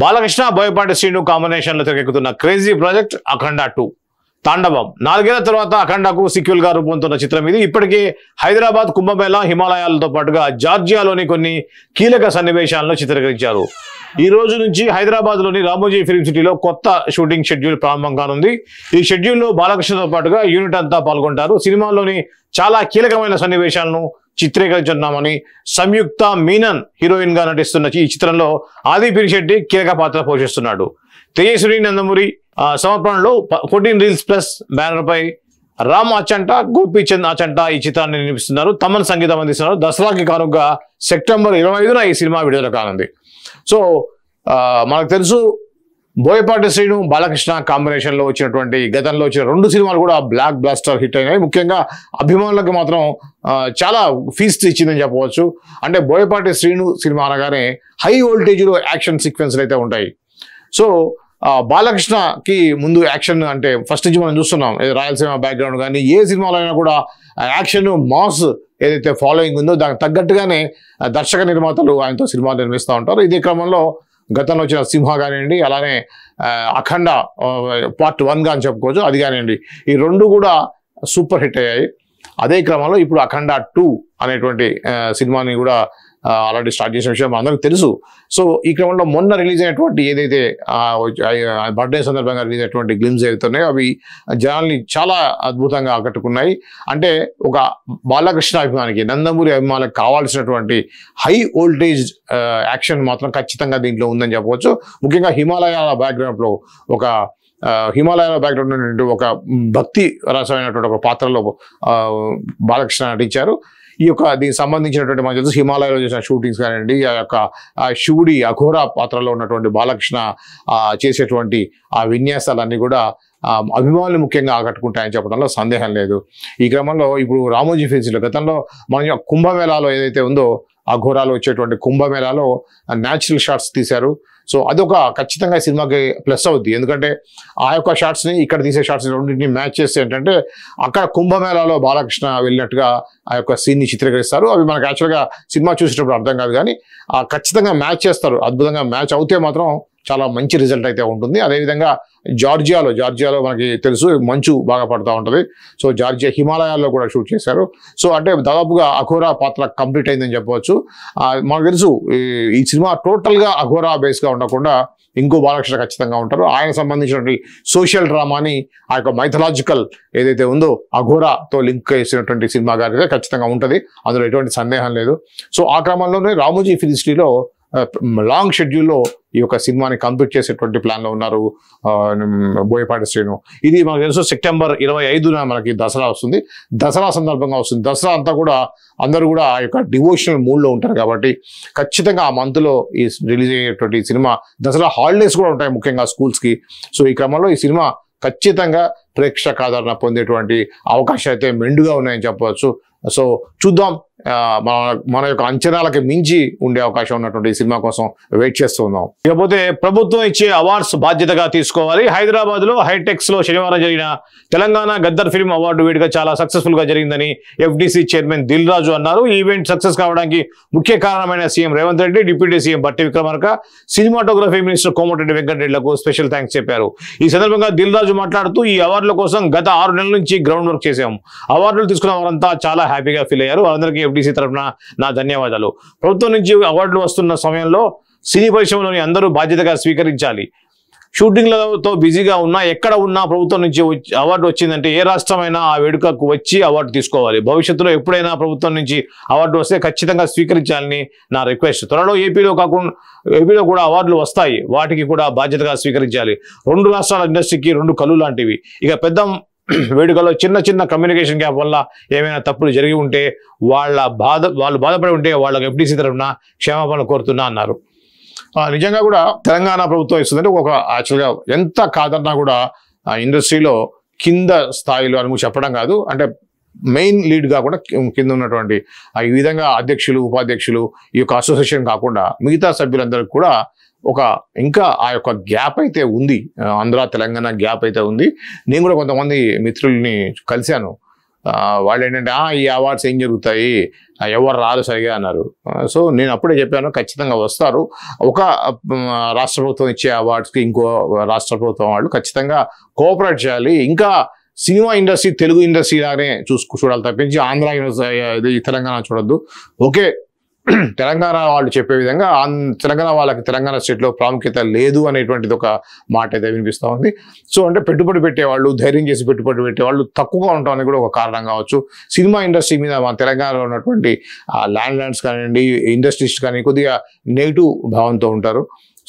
Balakrishna Boyapati Srinu combination లో తెరకెక్కుతున్న crazy project అఖండ 2 తాండవం 4 ఏళ్ల తర్వాత అఖండకు సీక్వెల్ గా రూపొందుతున్న చిత్రం ఇది. ఇప్పటికే హైదరాబాద్ కుంభమేళా హిమాలయాలతో పాటుగా జార్జియాలోని కొన్ని కీలక సన్నివేశాలను చిత్రీకరించారు. ఈ రోజు నుంచి హైదరాబాద్ లోని రామోజీ ఫిల్మ్ సిటీలో కొత్త షూటింగ్ షెడ్యూల్ ప్రారంభం కానుంది. ఈ షెడ్యూల్లో బాలకృష్ణతో పాటుగా యూనిట్ అంతా పాల్గొంటారు. సినిమాలోని చాలా కీలకమైన సన్నివేశాలను చిత్రీకరించున్నామని సంయుక్త మీనన్ హీరోయిన్ గా నటిస్తున్న ఈ చిత్రంలో ఆది పినిశెట్టి కీలక పాత్ర పోషిస్తున్నాడు. తేజస్విని నందమూరి సమర్పణలో 14 రీల్స్ ప్లస్ బ్యానర్ పై రామ్ అచంట, గోపీచంద్ అచంట ఈ చిత్రాన్ని నిర్మిస్తున్నారు. తమన్ సంగీతం అందిస్తున్నారు. దసరాకి కానుకగా సెప్టెంబర్ 25న ఈ సినిమా విడుదల కానుంది. సో మనకు తెలుసు బోయపాటి శ్రీను బాలకృష్ణ కాంబినేషన్ లో వచ్చినటువంటి గతంలో వచ్చిన 2 సినిమాలు కూడా బ్లాక్ బ్లాస్టర్ హిట్ అయినాయి. ముఖ్యంగా అభిమానులకు మాత్రం చాలా ఫీస్ట్ ఇచ్చిందని చెప్పవచ్చు. అంటే బోయపాటి శ్రీను సినిమా అనగానే హై వోల్టేజ్లో యాక్షన్ సీక్వెన్స్లు అయితే ఉంటాయి. సో బాలకృష్ణకి ముందు యాక్షన్ అంటే ఫస్ట్ నుంచి మనం చూస్తున్నాం. రాయలసీమ బ్యాక్గ్రౌండ్ కానీ ఏ సినిమాలో అయినా కూడా యాక్షన్ మాస్ ఏదైతే ఫాలోయింగ్ ఉందో దానికి తగ్గట్టుగానే దర్శక నిర్మాతలు ఆయనతో సినిమాలు నిర్మిస్తూ ఉంటారు. ఇదే క్రమంలో గతంలో వచ్చిన సింహ కానివ్వండి, అలానే అఖండ పార్ట్ 1గా అని చెప్పుకోవచ్చు, అది కానివ్వండి, ఈ 2 కూడా సూపర్ హిట్ అయ్యాయి. అదే క్రమంలో ఇప్పుడు అఖండ 2 అనేటువంటి సినిమాని కూడా ఆల్రెడీ స్టార్ట్ చేసిన విషయం అందరికీ తెలుసు. సో ఈ క్రమంలో మొన్న రిలీజ్ అయినటువంటి ఏదైతే బర్త్డే సందర్భంగా రిలీజ్ అయినటువంటి గ్లిమ్స్ ఏవైతే ఉన్నాయో అవి జనాల్ని చాలా అద్భుతంగా ఆకట్టుకున్నాయి. అంటే ఒక బాలకృష్ణ అభిమానికి, నందమూరి అభిమానికి కావాల్సినటువంటి హై వోల్టేజ్ యాక్షన్ మాత్రం ఖచ్చితంగా దీంట్లో ఉందని చెప్పవచ్చు. ముఖ్యంగా హిమాలయాల బ్యాక్గ్రౌండ్లో ఒక భక్తి రసమైనటువంటి ఒక పాత్రలో బాలకృష్ణ నటించారు. దీనికి సంబంధించినటువంటి మనకు తెలుసు హిమాలయాలో చేసిన షూటింగ్స్ కానివ్వండి, ఆ యొక్క శివుడి అఘోర పాత్రలో ఉన్నటువంటి బాలకృష్ణ చేసేటువంటి ఆ విన్యాసాలన్నీ కూడా అభిమానులు ముఖ్యంగా ఆకట్టుకుంటాయని చెప్పడంలో సందేహం లేదు. ఈ క్రమంలో ఇప్పుడు రామోజీ ఫిల్మ్ సిటీలో గతంలో మన కుంభమేళాలో ఏదైతే ఉందో అఘోరాలో వచ్చేటువంటి కుంభమేళాలో న్యాచురల్ షాట్స్ తీశారు. సో అదొక ఖచ్చితంగా సినిమాకి ప్లస్ అవుద్ది. ఎందుకంటే ఆ యొక్క షాట్స్ని ఇక్కడ తీసే షాట్స్ని రెండింటిని మ్యాచ్ చేస్తే ఏంటంటే అక్కడ కుంభమేళాలో బాలకృష్ణ వెళ్ళినట్టుగా ఆ యొక్క సీన్ని చిత్రీకరిస్తారు. అవి మనకు యాక్చువల్గా సినిమా చూసేటప్పుడు అర్థం కాదు, కానీ ఖచ్చితంగా మ్యాచ్ చేస్తారు. అద్భుతంగా మ్యాచ్ అవుతే మాత్రం చాలా మంచి రిజల్ట్ అయితే ఉంటుంది. అదేవిధంగా జార్జియాలో మనకి తెలుసు మంచు బాగా పడుతూ ఉంటుంది. సో జార్జియా హిమాలయాల్లో కూడా షూట్ చేశారు. సో అంటే దాదాపుగా అఘోరా పాత్ర కంప్లీట్ అయిందని చెప్పవచ్చు. మనకు తెలుసు ఈ సినిమా టోటల్గా అఘోరా బేస్గా ఉండకుండా ఇంకో బాలకృష్ణ ఖచ్చితంగా ఉంటారు. ఆయన సంబంధించినటువంటి సోషల్ డ్రామాని ఆ యొక్క మైథలాజికల్ ఏదైతే ఉందో అఘోరాతో లింక్ చేసినటువంటి సినిమా గారి ఖచ్చితంగా ఉంటుంది, అందులో ఎటువంటి సందేహం లేదు. సో ఆ క్రమంలోనే రామోజీ ఫిల్మ్ సిటీలో లాంగ్ షెడ్యూల్లో ఈ యొక్క సినిమాని కంప్లీట్ చేసేటువంటి ప్లాన్లో ఉన్నారు బోయపాటి శ్రీను. ఇది మనకు తెలుసు సెప్టెంబర్ 25న మనకి దసరా వస్తుంది. దసరా సందర్భంగా వస్తుంది. దసరా అంతా కూడా అందరూ కూడా ఆ యొక్క డివోషనల్ మూడ్లో ఉంటారు కాబట్టి ఖచ్చితంగా ఆ మంత్లో ఈ రిలీజ్ అయ్యేటువంటి సినిమా దసరా హాలిడేస్ కూడా ఉంటాయి ముఖ్యంగా స్కూల్స్కి. సో ఈ క్రమంలో ఈ సినిమా ఖచ్చితంగా ప్రేక్షక ఆదరణ పొందేటువంటి అవకాశాలు అయితే మెండుగా ఉన్నాయని చెప్పవచ్చు. సో చూద్దాం, మన యొక్క అంచనాలకి మించి ఉండే అవకాశం ఉన్నటువంటి ఈ సినిమా కోసం వెయిట్ చేస్తూ ఉన్నాం. ఇకపోతే ప్రభుత్వం ఇచ్చే అవార్డ్స్ బాధ్యతగా తీసుకోవాలి. హైదరాబాద్ లో హైటెక్స్ లో శనివారం జరిగిన తెలంగాణ గద్దర్ ఫిల్మ్ అవార్డు వేడుక చాలా సక్సెస్ఫుల్ గా జరిగిందని ఎఫ్డిసి చైర్మన్ దిల్ రాజు అన్నారు. ఈ ఈవెంట్ సక్సెస్ కావడానికి ముఖ్య కారణమైన CM Revanth Reddy, deputy CM Bhatti Vikramarka, cinematography minister Komatireddy వెంకటరెడ్డిలకు స్పెషల్ థ్యాంక్స్ చెప్పారు. ఈ సందర్భంగా దిల్ రాజు మాట్లాడుతూ ఈ అవార్డుల కోసం గత 6 నెలల నుంచి గ్రౌండ్ వర్క్ చేశాం. అవార్డులు తీసుకున్న వారంతా చాలా హ్యాపీగా ఫీల్ అయ్యారు. వారందరికీ ఎఫ్డిసి తరఫున నా ధన్యవాదాలు. ప్రభుత్వం నుంచి అవార్డులు వస్తున్న సమయంలో సినీ పరిశ్రమలోని అందరూ బాధ్యతగా స్వీకరించాలి. షూటింగ్లతో బిజీగా ఉన్నా, ఎక్కడ ఉన్నా ప్రభుత్వం నుంచి అవార్డు వచ్చిందంటే ఏ రాష్ట్రమైనా ఆ వేడుకకు వచ్చి అవార్డు తీసుకోవాలి. భవిష్యత్తులో ఎప్పుడైనా ప్రభుత్వం నుంచి అవార్డు వస్తే ఖచ్చితంగా స్వీకరించాలని నా రిక్వెస్ట్. త్వరలో ఏపీలో కూడా అవార్డులు వస్తాయి, వాటికి కూడా బాధ్యతగా స్వీకరించాలి. 2 రాష్ట్రాల ఇండస్ట్రీకి 2 కళ్ళు లాంటివి. ఇక పెద్ద వేడుకలో చిన్న కమ్యూనికేషన్ గ్యాప్ వల్ల ఏమైనా తప్పులు జరిగి ఉంటే వాళ్ళు బాధపడి ఉంటే వాళ్ళకి ఎఫ్డిసి తరఫున క్షమాపణ కోరుతున్నా అన్నారు. నిజంగా కూడా తెలంగాణ ప్రభుత్వం ఇస్తుందంటే యాక్చువల్గా ఎంత కాదన్నా కూడా ఇండస్ట్రీలో కింద స్థాయిలో అని చెప్పడం కాదు, అంటే మెయిన్ లీడ్గా కూడా కింద ఉన్నటువంటి ఈ విధంగా అధ్యక్షులు, ఉపాధ్యక్షులు, ఈ యొక్క అసోసియేషన్ కాకుండా మిగతా సభ్యులందరికీ కూడా ఇంకా ఆ యొక్క గ్యాప్ అయితే ఉంది. ఆంధ్ర తెలంగాణ గ్యాప్ అయితే ఉంది. నేను కూడా కొంతమంది మిత్రుల్ని కలిశాను. వాళ్ళు ఏంటంటే ఈ అవార్డ్స్ ఏం జరుగుతాయి, ఎవరు రారు సరిగా అన్నారు. సో నేను అప్పుడే చెప్పాను, ఖచ్చితంగా వస్తారు. ఒక రాష్ట్ర ప్రభుత్వం ఇచ్చే అవార్డ్స్కి ఇంకో రాష్ట్ర ప్రభుత్వం వాళ్ళు ఖచ్చితంగా కోఆపరేట్ చేయాలి. ఇంకా సినిమా ఇండస్ట్రీ తెలుగు ఇండస్ట్రీ లాగానే చూడాలి తప్పించి ఆంధ్ర ఇది తెలంగాణ చూడొద్దు. ఓకే, తెలంగాణ వాళ్ళు చెప్పే విధంగా తెలంగాణ వాళ్ళకి తెలంగాణ స్టేట్లో ప్రాముఖ్యత లేదు అనేటువంటిది ఒక మాట అయితే వినిపిస్తూ ఉంది. సో అంటే పెట్టుబడి పెట్టేవాళ్ళు, ధైర్యం చేసి పెట్టుబడి పెట్టేవాళ్ళు తక్కువగా ఉండడానికి కూడా ఒక కారణం కావచ్చు. సినిమా ఇండస్ట్రీ మీద మన తెలంగాణలో ఉన్నటువంటి ల్యాండ్స్ కానివ్వండి, ఇండస్ట్రీస్ కానీ కొద్దిగా నెగిటివ్ భావంతో ఉంటారు.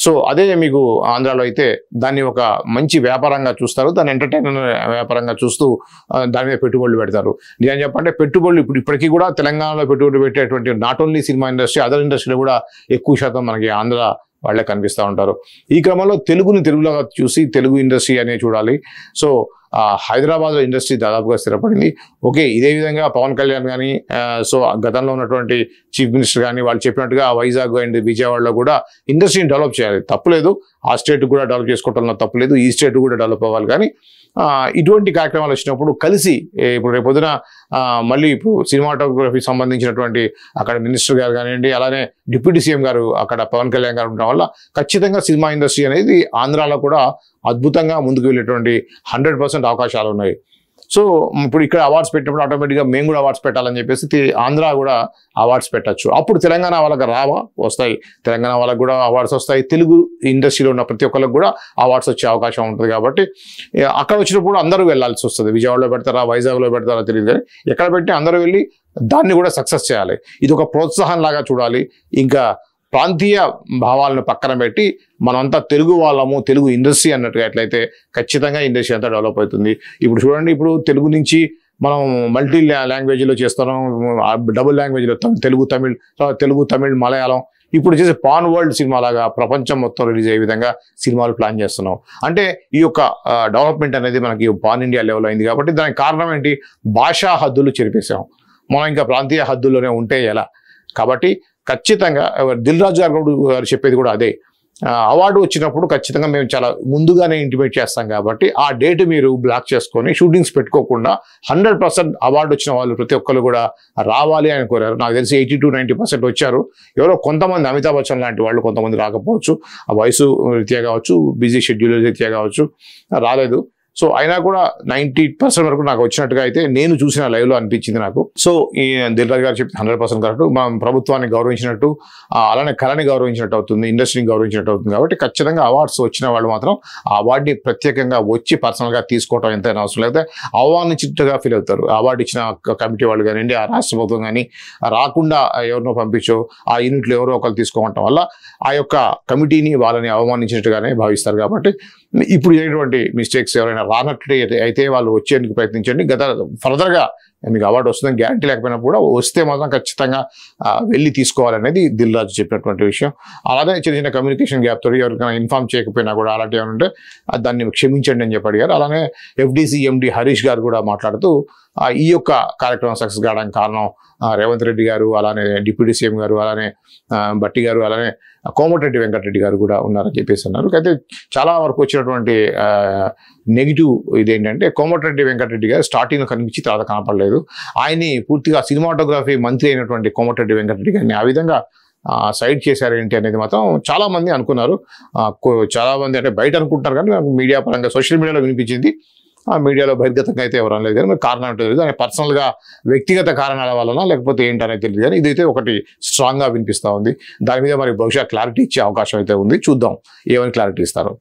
సో అదే మీకు ఆంధ్రాలో అయితే దాన్ని ఒక మంచి వ్యాపారంగా చూస్తారు, దాన్ని ఎంటర్టైన్మెంట్ వ్యాపారంగా చూస్తూ దాని మీద పెట్టుబడులు పెడతారు. నేను చెప్పంటే పెట్టుబడులు ఇప్పటికీ కూడా తెలంగాణలో పెట్టుబడులు పెట్టేటువంటి not only cinema industry, other ఇండస్ట్రీలో కూడా ఎక్కువ శాతం మనకి ఆంధ్ర వాళ్ళే కనిపిస్తూ ఉంటారు. ఈ క్రమంలో తెలుగుని తెలుగులాగా చూసి తెలుగు ఇండస్ట్రీ అనేది చూడాలి. సో హైదరాబాద్లో ఇండస్ట్రీ దాదాపుగా స్థిరపడింది. ఓకే, ఇదే విధంగా పవన్ కళ్యాణ్ కానీ సో గతంలో ఉన్నటువంటి చీఫ్ మినిస్టర్ కానీ వాళ్ళు చెప్పినట్టుగా వైజాగ్ అండ్ విజయవాడలో కూడా ఇండస్ట్రీని డెవలప్ చేయాలి, తప్పులేదు. ఆ స్టేట్ కూడా డెవలప్ చేసుకోవడంలో తప్పులేదు, ఈ స్టేట్ కూడా డెవలప్ అవ్వాలి. కానీ ఇటువంటి కార్యక్రమాలు వచ్చినప్పుడు కలిసి ఇప్పుడు రేపొద్దున మళ్ళీ ఇప్పుడు సినిమాటోగ్రఫీ సంబంధించినటువంటి అక్కడ మినిస్టర్ గారు కానివ్వండి, అలానే డిప్యూటీ సీఎం గారు అక్కడ పవన్ కళ్యాణ్ గారు ఉండడం వల్ల ఖచ్చితంగా సినిమా ఇండస్ట్రీ అనేది ఆంధ్రాలో కూడా అద్భుతంగా ముందుకు వెళ్ళేటువంటి 100% అవకాశాలు ఉన్నాయి. సో ఇప్పుడు ఇక్కడ అవార్డ్స్ పెట్టినప్పుడు ఆటోమేటిక్గా మేము కూడా అవార్డ్స్ పెట్టాలని చెప్పేసి ఆంధ్ర కూడా అవార్డ్స్ పెట్టచ్చు. అప్పుడు తెలంగాణ వాళ్ళకి వస్తాయి, తెలంగాణ వాళ్ళకి కూడా అవార్డ్స్ వస్తాయి, తెలుగు ఇండస్ట్రీలో ఉన్న ప్రతి ఒక్కరికి కూడా అవార్డ్స్ వచ్చే అవకాశం ఉంటుంది. కాబట్టి అక్కడ వచ్చినప్పుడు అందరూ వెళ్ళాల్సి వస్తుంది. విజయవాడలో పెడతారా, వైజాగ్లో పెడతారా తెలియదు, కానీ ఎక్కడ పెట్టి అందరూ వెళ్ళి దాన్ని కూడా సక్సెస్ చేయాలి. ఇది ఒక ప్రోత్సాహం లాగా చూడాలి. ఇంకా ప్రాంతీయ భావాలను పక్కన పెట్టి మనమంతా తెలుగు వాళ్ళము, తెలుగు ఇండస్ట్రీ అన్నట్టుగా ఎట్లయితే ఖచ్చితంగా ఇండస్ట్రీ అంతా డెవలప్ అవుతుంది. ఇప్పుడు చూడండి, ఇప్పుడు తెలుగు నుంచి మనం మల్టీ లాంగ్వేజ్లో చేస్తున్నాం, డబుల్ లాంగ్వేజ్లో తెలుగు తమిళ్ మలయాళం, ఇప్పుడు చేసే పాన్ వరల్డ్ సినిమా లాగా ప్రపంచం మొత్తం రిలీజ్ అయ్యే విధంగా సినిమాలు ప్లాన్ చేస్తున్నాం. అంటే ఈ యొక్క డెవలప్మెంట్ అనేది మనకి పాన్ ఇండియా లెవెల్ అయింది. కాబట్టి దానికి కారణం ఏంటి? భాషా హద్దులు చెరిపేసాం. మనం ఇంకా ప్రాంతీయ హద్దుల్లోనే ఉంటే ఎలా? కాబట్టి ఖచ్చితంగా దిల్ రాజు గారు చెప్పేది కూడా అదే. అవార్డు వచ్చినప్పుడు ఖచ్చితంగా మేము చాలా ముందుగానే ఇంటిమేట్ చేస్తాం. కాబట్టి ఆ డేట్ మీరు బ్లాక్ చేసుకొని షూటింగ్స్ పెట్టుకోకుండా 100% అవార్డు వచ్చిన వాళ్ళు ప్రతి ఒక్కరు కూడా రావాలి అని కోరారు. నాకు తెలిసి 80-90% వచ్చారు. ఎవరో కొంతమంది, అమితాబ్ బచ్చన్ లాంటి వాళ్ళు కొంతమంది రాకపోవచ్చు, ఆ వయసు రీత్యా కావచ్చు, బిజీ షెడ్యూల్ రీత్యా కావచ్చు, రాలేదు. సో అయినా కూడా 90% వరకు నాకు వచ్చినట్టుగా అయితే నేను చూసిన లైవ్లో అనిపించింది నాకు. సో ఈ దిల్ రాజు గారు చెప్తే 100% కరెక్ట్. మనం ప్రభుత్వాన్ని గౌరవించినట్టు, అలానే కళని గౌరవించినట్టు అవుతుంది, ఇండస్ట్రీని గౌరవించినట్టు అవుతుంది. కాబట్టి ఖచ్చితంగా అవార్డ్స్ వచ్చిన వాళ్ళు మాత్రం ఆ అవార్డుని ప్రత్యేకంగా వచ్చి పర్సనల్గా తీసుకోవడం ఎంతైనా అవసరం లేకపోతే అవమానించినట్టుగా ఫీల్ అవుతారు. అవార్డు ఇచ్చిన కమిటీ వాళ్ళు కానివ్వండి, ఆ రాష్ట్ర ప్రభుత్వం కానీ రాకుండా ఎవరినో పంపించో ఆ యూనిట్లో ఎవరో ఒకరు తీసుకోవటం వల్ల ఆ యొక్క కమిటీని వాళ్ళని అవమానించినట్టుగానే భావిస్తారు. కాబట్టి ఇప్పుడు జరిగినటువంటి మిస్టేక్స్ ఎవరైనా రానట్టు అయితే వాళ్ళు వచ్చేందుకు ప్రయత్నించండి. ఫర్దర్గా మీకు అవార్డు వస్తుందని గ్యారంటీ లేకపోయినా కూడా వస్తే మాత్రం ఖచ్చితంగా వెళ్ళి తీసుకోవాలనేది దిల్ రాజు చెప్పినటువంటి విషయం. అలానే చిన్న చిన్న కమ్యూనికేషన్ గ్యాప్ తోటి ఎవరికైనా ఇన్ఫార్మ్ చేయకపోయినా కూడా అలాంటివి ఏమైనా ఉంటే దాన్ని క్షమించండి అని చెప్పి అడిగారు. అలానే ఎఫ్డీసీ ఎండి హరీష్ గారు కూడా మాట్లాడుతూ ఈ యొక్క కార్యక్రమం సక్సెస్ కావడానికి కారణం రేవంత్ రెడ్డి గారు, అలానే డిప్యూటీ సీఎం గారు, అలానే భట్టి గారు, అలానే కోమటిరెడ్డి వెంకటరెడ్డి గారు కూడా ఉన్నారని చెప్పేసి అన్నారు. అయితే చాలా వరకు వచ్చినటువంటి నెగిటివ్ ఇదేంటంటే కోమటిరెడ్డి వెంకటరెడ్డి గారు స్టార్టింగ్లో కనిపించి తర్వాత కనపడలేదు. ఆయన్ని పూర్తిగా సినిమాటోగ్రఫీ మంత్రి అయినటువంటి కోమటిరెడ్డి వెంకటరెడ్డి గారిని ఆ విధంగా సైడ్ చేశారేంటి అనేది మాత్రం చాలా మంది అనుకున్నారు. చాలా మంది అంటే బయట అనుకుంటున్నారు, కానీ మీడియా పరంగా సోషల్ మీడియాలో వినిపించింది. ఆ మీడియాలో బహిర్గతంగా అయితే ఎవరు అనలేదు, కానీ కారణం అంటే తెలియదు. ఆయన పర్సనల్గా వ్యక్తిగత కారణాల వలన లేకపోతే ఏంటనేది తెలియదు, కానీ ఇదైతే ఒకటి స్ట్రాంగ్గా వినిపిస్తూ ఉంది. దాని మీద మరి బహుశా క్లారిటీ ఇచ్చే అవకాశం అయితే ఉంది. చూద్దాం ఏమని క్లారిటీ ఇస్తారు.